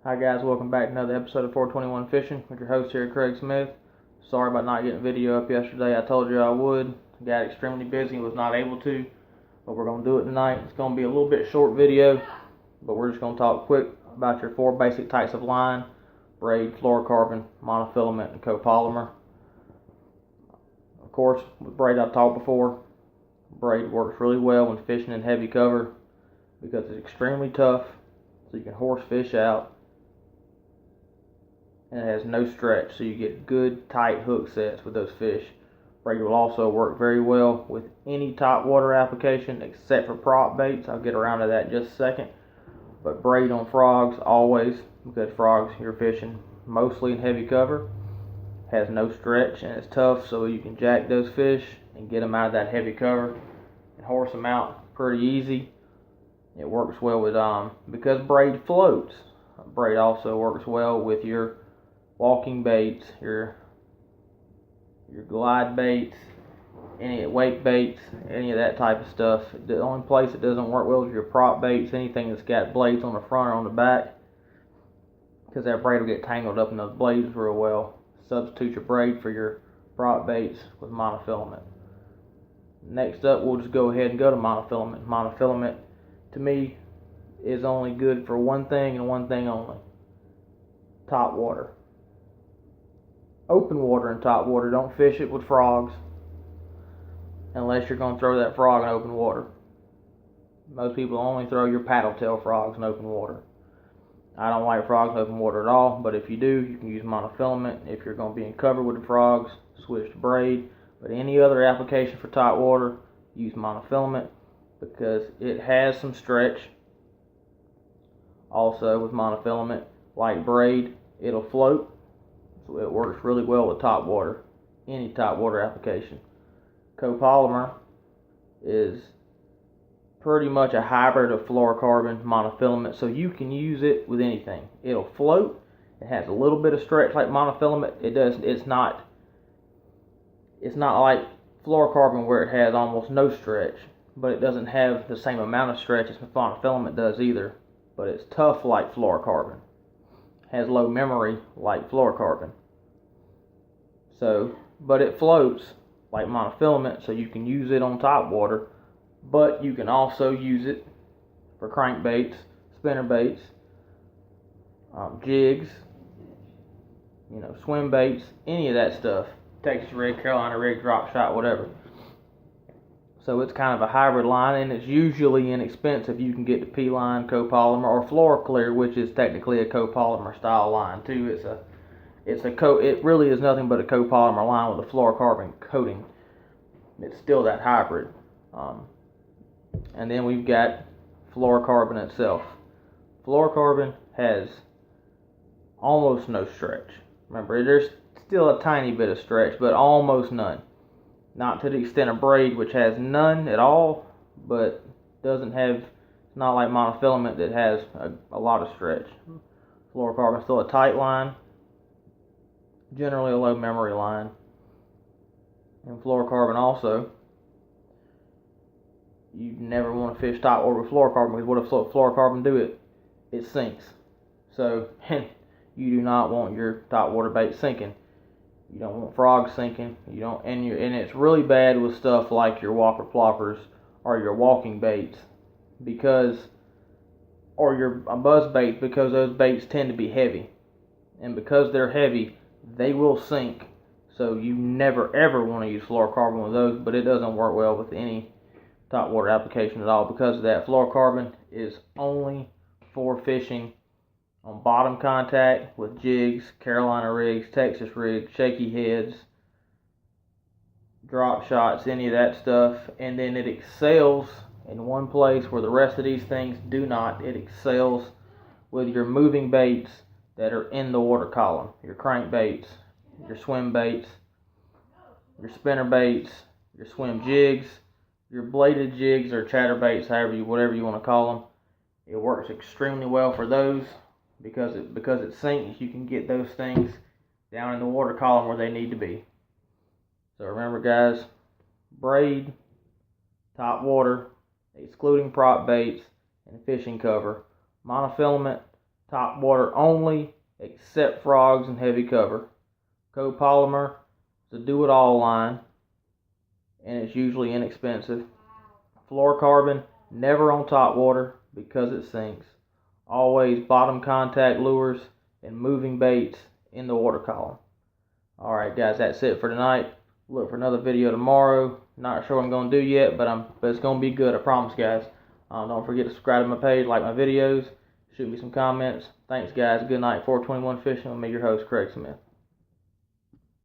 Hi guys, welcome back to another episode of 421 Fishing with your host here, Craig Smith. Sorry about not getting a video up yesterday. I told you I would. Got extremely busy and was not able to, but we're going to do it tonight. It's going to be a little bit short video, but we're just going to talk quick about your four basic types of line: braid, fluorocarbon, monofilament, and copolymer. Of course, with braid I've talked before. Braid works really well when fishing in heavy cover because it's extremely tough, so you can horse fish out. And it has no stretch, so you get good tight hook sets with those fish. Braid will also work very well with any top water application except for prop baits. I'll get around to that in just a second. But braid on frogs always, because frogs you're fishing mostly in heavy cover, has no stretch and it's tough, so you can jack those fish and get them out of that heavy cover and horse them out pretty easy. It works well with because braid floats. Braid also works well with your walking baits, your glide baits, any wake baits, any of that type of stuff. The only place it doesn't work well is your prop baits, anything that's got blades on the front or on the back, because that braid will get tangled up in those blades real well. Substitute your braid for your prop baits with monofilament. Next up, we'll just go ahead and go to monofilament. Monofilament, to me, is only good for one thing and one thing only: top water. Open water and top water. Don't fish it with frogs unless you're going to throw that frog in open water. Most people only throw your paddle tail frogs in open water. I don't like frogs in open water at all, but if you do, you can use monofilament. If you're going to be in cover with the frogs, switch to braid. But any other application for top water, use monofilament because it has some stretch. Also with monofilament, like braid, it'll float. So it works really well with top water, any top water application. Copolymer is pretty much a hybrid of fluorocarbon monofilament, so you can use it with anything. It'll float. It has a little bit of stretch like monofilament. It's not like fluorocarbon where it has almost no stretch, but it doesn't have the same amount of stretch as monofilament does either. But it's tough like fluorocarbon. Has low memory like fluorocarbon. So, but it floats like monofilament, so you can use it on top water, but you can also use it for crankbaits, spinner baits, jigs, swim baits, any of that stuff. Texas rig, Carolina rig, drop shot, whatever. So it's kind of a hybrid line, and it's usually inexpensive. You can get the P-line, copolymer, or Fluoroclear, which is technically a copolymer style line too. It really is nothing but a copolymer line with a fluorocarbon coating. It's still that hybrid. And then we've got fluorocarbon itself. Fluorocarbon has almost no stretch. Remember, there's still a tiny bit of stretch, but almost none. Not to the extent of braid, which has none at all, but doesn't have, it's not like monofilament that has a lot of stretch. Fluorocarbon is still a tight line, generally a low memory line. And fluorocarbon also, you never want to fish top water with fluorocarbon, because what does fluorocarbon do? It sinks. So you do not want your top water bait sinking. You don't want frogs sinking. And it's really bad with stuff like your whopper ploppers or your walking baits, or your buzz baits, because those baits tend to be heavy, and because they're heavy, they will sink. So you never ever want to use fluorocarbon with those. But it doesn't work well with any top water application at all because of that. Fluorocarbon is only for fishing on bottom contact with jigs, Carolina rigs, Texas rigs, shaky heads, drop shots, any of that stuff. And then it excels in one place where the rest of these things do not. It excels with your moving baits that are in the water column. Your crankbaits, your swim baits, your spinner baits, your swim jigs, your bladed jigs or chatterbaits, whatever you want to call them. It works extremely well for those. Because it sinks, you can get those things down in the water column where they need to be. So remember, guys, braid, top water, excluding prop baits and fishing cover. Monofilament, top water only, except frogs and heavy cover. Copolymer is a do-it-all line, and it's usually inexpensive. Fluorocarbon, never on top water because it sinks. Always bottom contact lures and moving baits in the water column. Alright guys, that's it for tonight. Look for another video tomorrow. Not sure what I'm going to do yet, but it's going to be good, I promise guys. Don't forget to subscribe to my page, like my videos, shoot me some comments. Thanks guys, good night. 421 Fishing with me, your host, Craig Smith.